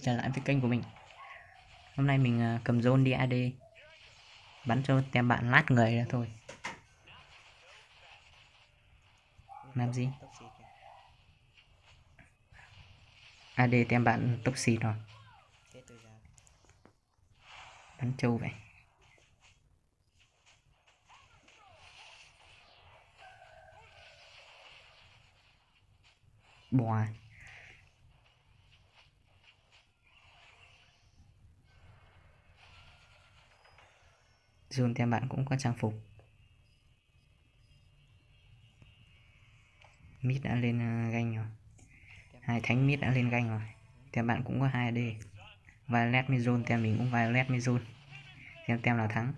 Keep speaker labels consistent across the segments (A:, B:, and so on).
A: trở lại với kênh của mình. Hôm nay mình cầm zone đi AD, bắn cho tem bạn lát người ra thôi. Làm gì? AD tem bạn tốc xịt rồi. Bắn trâu vậy. Bò. Zone tem bạn cũng có trang phục. Mid đã lên ganh rồi. Hai thánh mid đã lên ganh rồi. Tem bạn cũng có 2 AD. Violet với zone, tem mình cũng Violet với zone. Xem tem nào thắng.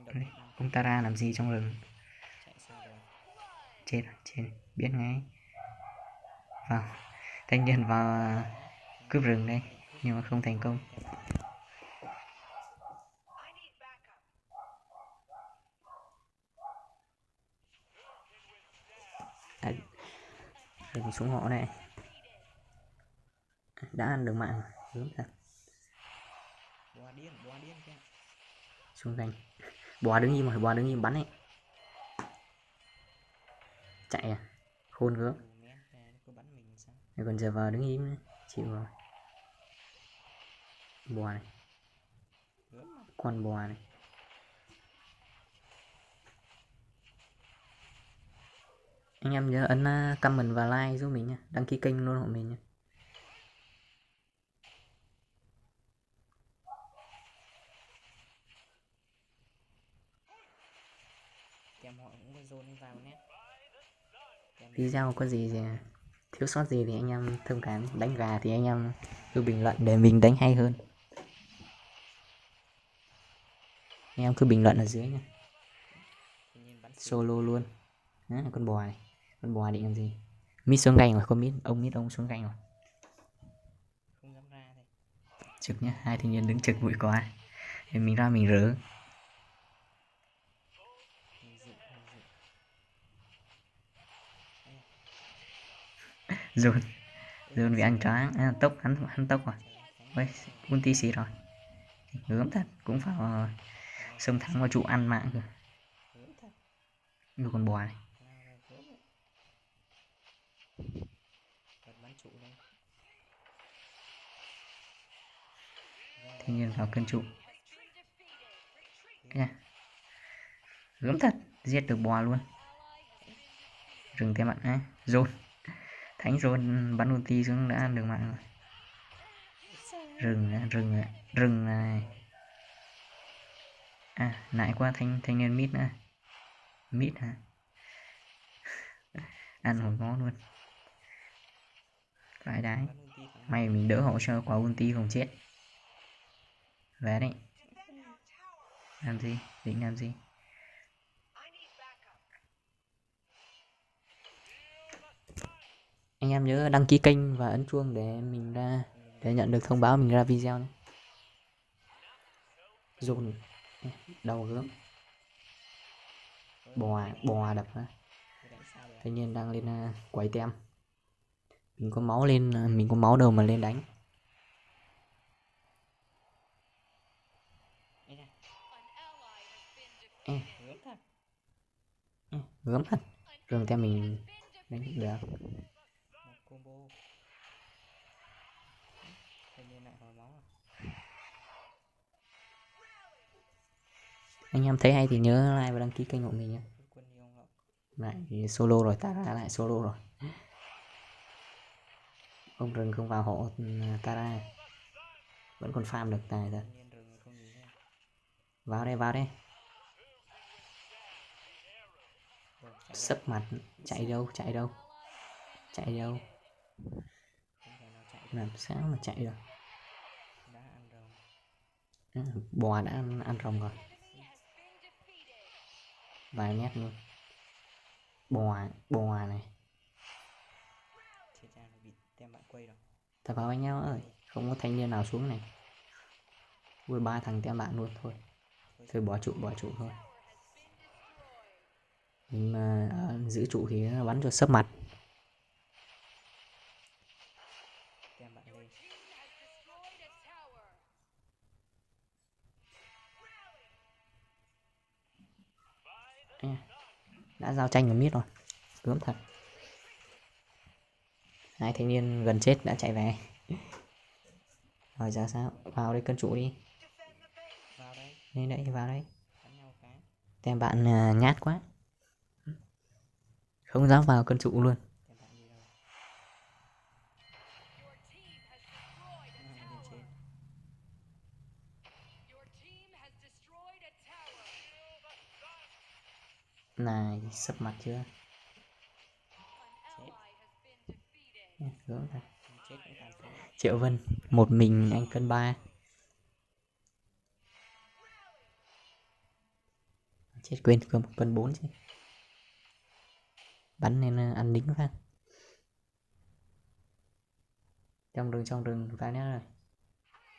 A: Đấy, ông Tara làm gì trong rừng? Chết biết ngay. Vào thanh niên vào cướp rừng đây nhưng mà không thành công. Rừng xuống họ này đã ăn được mạng rồi. Xuống ganh. Bò đứng im rồi, bò đứng im bắn ấy. Chạy à? Khôn gớm. Còn giờ vào đứng im chịu rồi. Bò này, con bò này. Anh em nhớ ấn comment và like giúp mình nha, đăng ký kênh luôn hộ mình nha. Video có gì thiếu sót gì thì anh em thông cảm, đánh gà thì anh em cứ bình luận để mình đánh hay hơn. Anh em cứ bình luận ở dưới nha. Solo luôn. Đó, con bò này. Con bò định làm gì? Mid xuống ganh rồi, con mid ông xuống ganh rồi. Trực nhá, hai thanh niên đứng trực bụi quá. Thì mình ra mình rỡ. Dồn vì ăn choáng, tốc hắn tốc rồi. Ôi, ulti xì rồi. Gớm thật, cũng phải xông thẳng vào trụ ăn mạng cơ. Như con bò này. Thanh niên vào cân trụ. Gớm thật, giết được bò luôn. Rừng tem bạn á, Zone. Thánh Zone bắn ulti xuống đã ăn được mạng rồi. Rừng này. À, nãy qua thanh niên mid nữa. Mid hả? Ăn hồn ngó luôn. Phải đái. May mình đỡ hỗ trợ quả ulti không chết. Vé đấy. Làm gì? Định làm gì? Anh em nhớ đăng ký kênh và ấn chuông để nhận được thông báo mình ra video nhé. Dồn đầu gớm. Bò đập á. Thanh niên đang lên quẩy tem. Mình có máu đâu mà lên đánh. Gớm thật. Rừng tem mình đánh được. Anh em thấy hay thì nhớ like và đăng ký kênh của mình nhé. Lại solo rồi, Tara lại solo rồi. Ông rừng không vào hộ Tara. Vẫn còn farm được tài thật. Vào đây. Sấp mặt, chạy đâu? Làm sao mà chạy được? Bò đã ăn rồng rồi. Vài mét luôn. Bò này. Ta vào anh em ơi, không có thanh niên nào xuống này. Ui, 3 thằng tem bạn luôn thôi. Thôi bỏ trụ thôi. Mình mà giữ trụ thì nó bắn cho sấp mặt. Đã giao tranh ở mid rồi, gớm thật. Hai thanh niên gần chết đã chạy về. Rồi giờ sao? Vào đây cân trụ đi. Lên đây, vào đây. Tem bạn nhát quá, không dám vào cân trụ luôn. Này, sấp mặt chưa? Gớm thật. Triệu Vân, một mình anh cân 3. Chết, quên, cân 4 chứ. Bắn nên ăn đính phát. Trong rừng cái nữa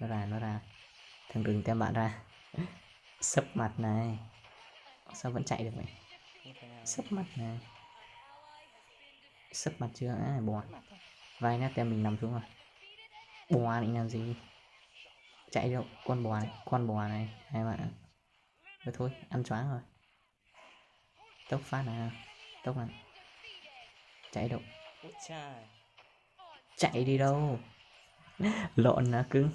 A: rồi. Nó ra. Thằng rừng tem bạn ra. Sấp mặt này. Sao vẫn chạy được vậy? Sấp mặt này. Sấp mặt chưa? À, bò. Vai nát tem mình nằm xuống rồi. Bò định làm gì? Chạy đâu? Con bò này. Hai bạn. Thôi, ăn choáng rồi. Tốc phát nào. Tốc này. Chạy đâu? Chạy đi đâu? Lộn là cứng.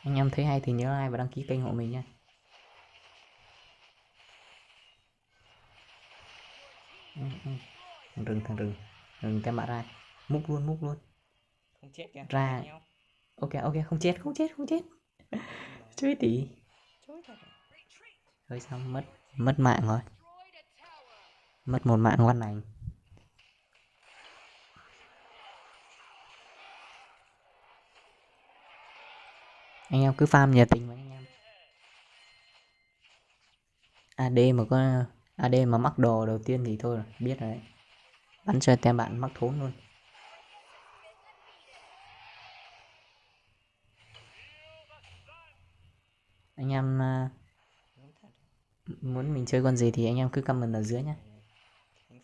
A: Anh em thấy hay thì nhớ like và đăng ký kênh hộ mình nha. Thằng rừng tem bạn ra. Múc luôn.
B: Không chết kìa.
A: Ra. Ok, không chết. Chơi tí. Thôi xong, mất mạng rồi. Mất một mạng ngon lành. Anh em cứ farm nhiệt tình với anh em. AD mà mắc đồ đầu tiên thì thôi rồi, biết rồi đấy. Bắn cho tem bạn mắc thốn luôn. Anh em muốn mình chơi con gì thì anh em cứ comment ở dưới nhé.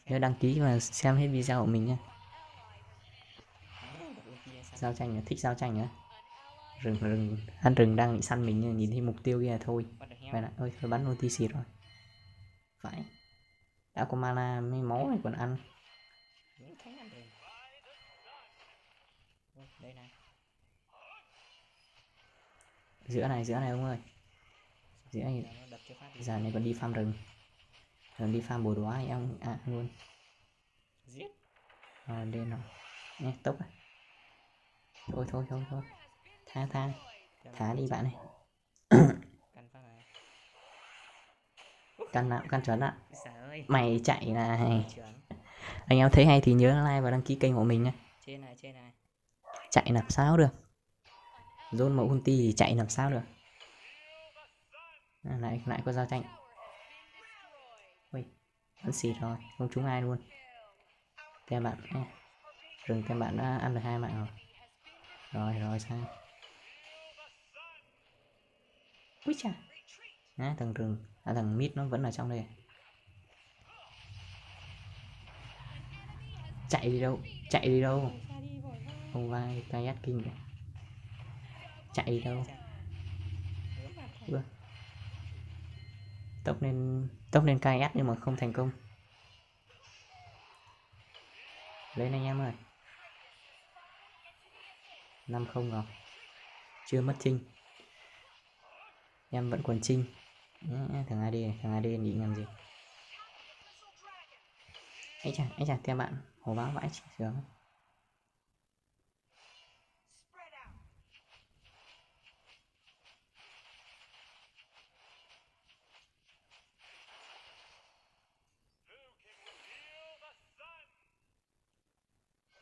A: Nhớ đăng ký và xem hết video của mình nhé. Giao tranh, thích giao tranh nữa. Rừng đang định săn mình, nhìn thấy mục tiêu kia là thôi. Vậy là ơi, thôi bắn ulti xịt rồi. Phải. Đã có mana mấy máu này còn ăn. Giữa này ông ơi. Giữa này. Giờ này còn đi farm rừng. Rồi đi farm bồ đóa em luôn. Rồi lên rồi. Nè, tốc à. Thôi. Thả đi bạn này. Căn chuẩn ạ. Mày chạy này. Anh em thấy hay thì nhớ like và đăng ký kênh của mình nhé.
B: Trên này.
A: Chạy làm sao được. Zone mà ulti thì chạy làm sao được. Lại có giao tranh. Ui, bắn xịt rồi, không trúng ai luôn. Tem bạn rừng tem bạn đã ăn được 2 mạng rồi. Rồi sao? Úi chà. Thằng rừng, thằng mid nó vẫn ở trong đây. Chạy đi đâu? Không vai kayak kinh kìa. Chạy đi đâu? Tốc lên kayak nhưng mà không thành công. Lên anh em ơi. 5-0 rồi. Chưa mất trinh. Em vẫn còn trinh. Thằng AD định làm gì? Anh chả theo bạn hồ báo vãi sướng.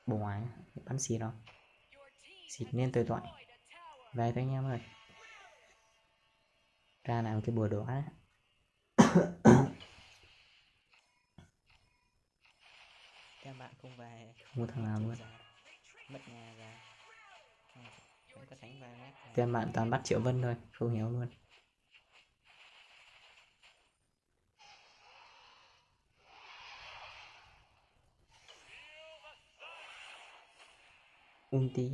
A: Bồ ái bắn xịt rồi. Xịt nên tôi thoại. Về thôi anh em ơi. Ra làm cái bùa đỏ á.
B: Các bạn không về.
A: Không có thằng nào luôn.
B: Mất nhà ra. Vẫn có sánh vài mét.
A: Tem bạn toàn bắt Triệu Vân thôi, không hiểu luôn. Ulti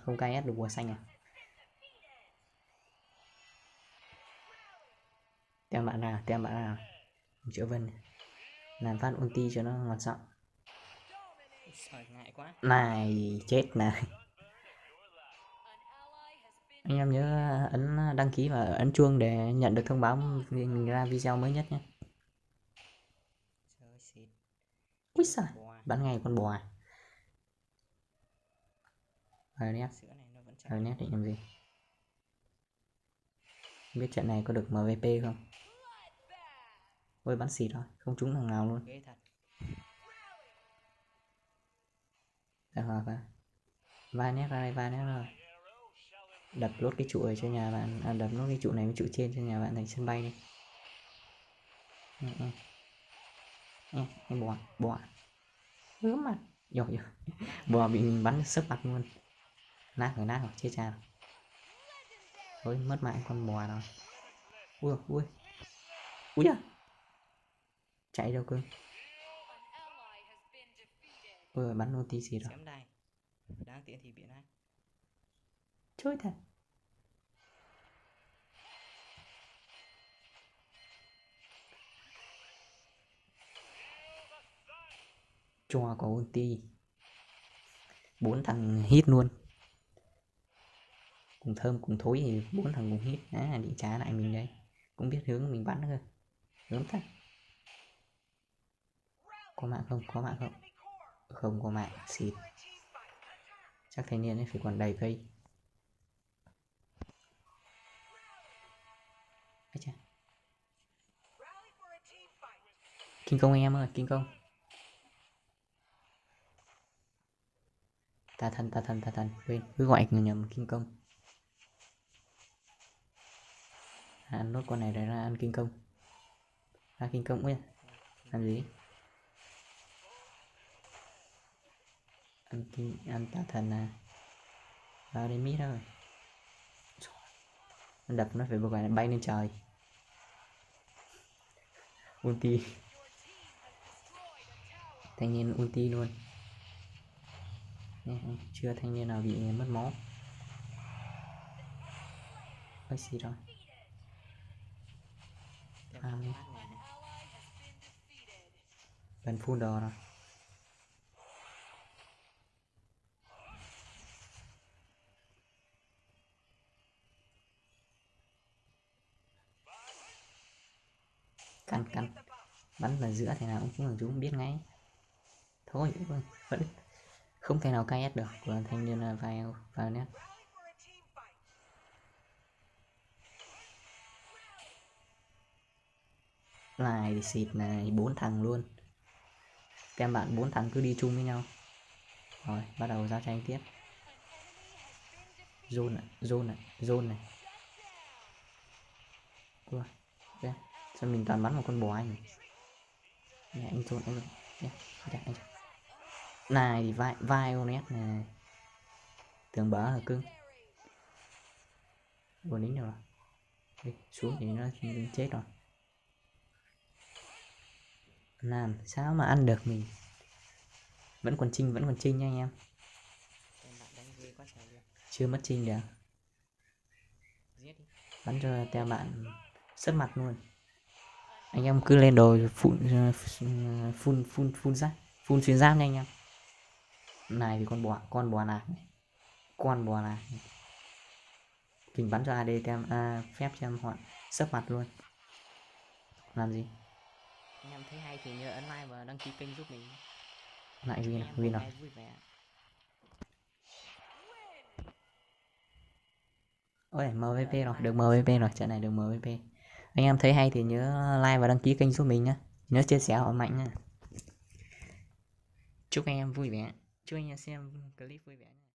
A: không KS được bùa xanh à? Tem bạn nào. Triệu Vân làm phát ulti cho nó ngọt giọng.
B: Trời, ngại quá.
A: Này chết này. Anh em nhớ ấn đăng ký và ấn chuông để nhận được thông báo mình ra video mới nhất nhé.
B: Trời xịt.
A: Úi giời,
B: Bò.
A: bắn ngay con bò. Nét.
B: Sữa này nó vẫn chẳng
A: Nét định làm gì? Không biết trận này có được MVP không? Ôi bắn xịt rồi, không trúng thằng nào luôn.
B: ghê thật.
A: Được rồi và vai nét ra đây, vai nét rồi. Đập lốt cái trụ này cho nhà bạn, đập lốt cái trụ này với trụ trên cho nhà bạn thành sân bay đi. Cái bò ướm mặt rồi bò bị mình bắn sấp mặt luôn, nát rồi chết cha rồi. Ôi mất mạng con bò rồi. Ui à, chạy đâu cơ. Ôi bắn ulti gì rồi.
B: Chém đai. Đáng tiện thì bị nát.
A: Chơi thật. Cho có ulti 4 thằng hit luôn, cùng thơm cùng thối thì 4 thằng cùng hit đi trả lại mình đây, cũng biết hướng mình bắn cơ. Hướng thật. Có mạng không? Không có mạng, xịt. Chắc thanh niên ấy phải còn đầy cây. Kinh công anh em ơi, kinh công. Ta thần quên, cứ gọi nhầm kinh công. Ăn nốt con này để ra ăn kinh công. Ra kinh công ấy. Làm gì? Ăn tà thần à. Vào đây mít rồi. Nó đập nó phải buộc phải bay lên trời. Ulti. Thanh niên ulti luôn. Chưa thanh niên nào bị mất máu. Ôi xì rồi. Gần full đồ rồi. Căn bắn vào giữa thế nào cũng là chúng biết ngay. Thôi vẫn không thể nào KS được của thanh niên là vào nét. Này xịt này, 4 thằng luôn. Tem bạn 4 thằng cứ đi chung với nhau. Rồi bắt đầu giao tranh tiếp. Zone này. Ui, sao mình toàn bắn một con bò anh. Nè anh trốn anh anh. Này thì vai nét này. Tường bờ là cưng. Bồ lính đâu rồi. Đi, xuống thì nó chết rồi. Làm sao mà ăn được mình. Vẫn còn trinh nha anh em. Chưa mất trinh được. Bắn cho teo bạn sấp mặt luôn. Anh em cứ lên đồ phun xuyên giáp nha anh em. Này thì con bò nạc này. Con bò nạc này. Mình bắn cho AD tem phép cho em họ sấp mặt luôn. Làm gì?
B: Anh em thấy hay thì nhớ ấn like và đăng ký kênh giúp mình.
A: Lại win rồi. Ôi MVP rồi, được MVP rồi, trận này được MVP. Anh em thấy hay thì nhớ like và đăng ký kênh giúp mình nhé. Nhớ chia sẻ họ mạnh nhé. Chúc anh em vui vẻ. Chúc anh em xem clip vui vẻ.